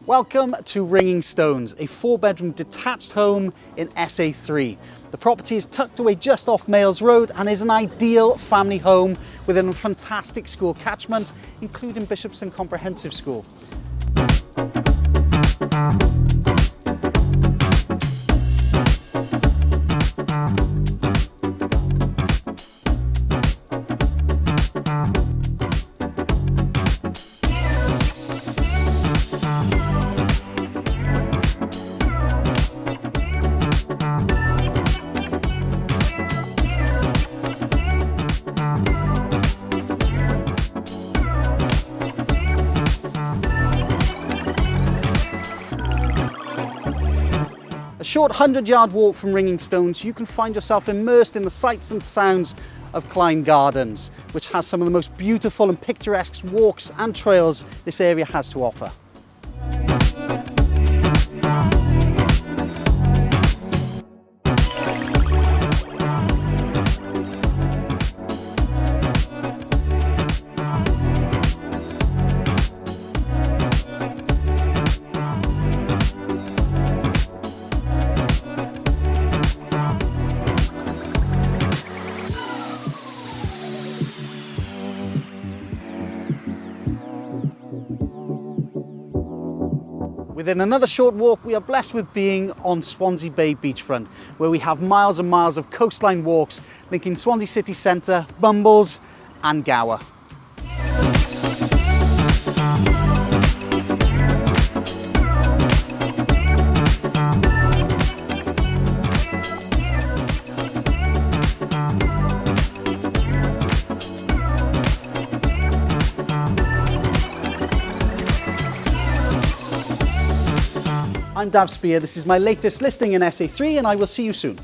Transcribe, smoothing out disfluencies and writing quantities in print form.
Welcome to Ringing Stones, a 4-bedroom detached home in SA3. The property is tucked away just off Mayals Road and is an ideal family home within a fantastic school catchment, including Bishopston Comprehensive School. A short 100-yard walk from Ringing Stones, you can find yourself immersed in the sights and sounds of Klein Gardens, which has some of the most beautiful and picturesque walks and trails this area has to offer. Within another short walk, we are blessed with being on Swansea Bay beachfront, where we have miles and miles of coastline walks linking Swansea city centre, Bumbles and Gower. I'm Spear. This is my latest listing in SA3 and I will see you soon.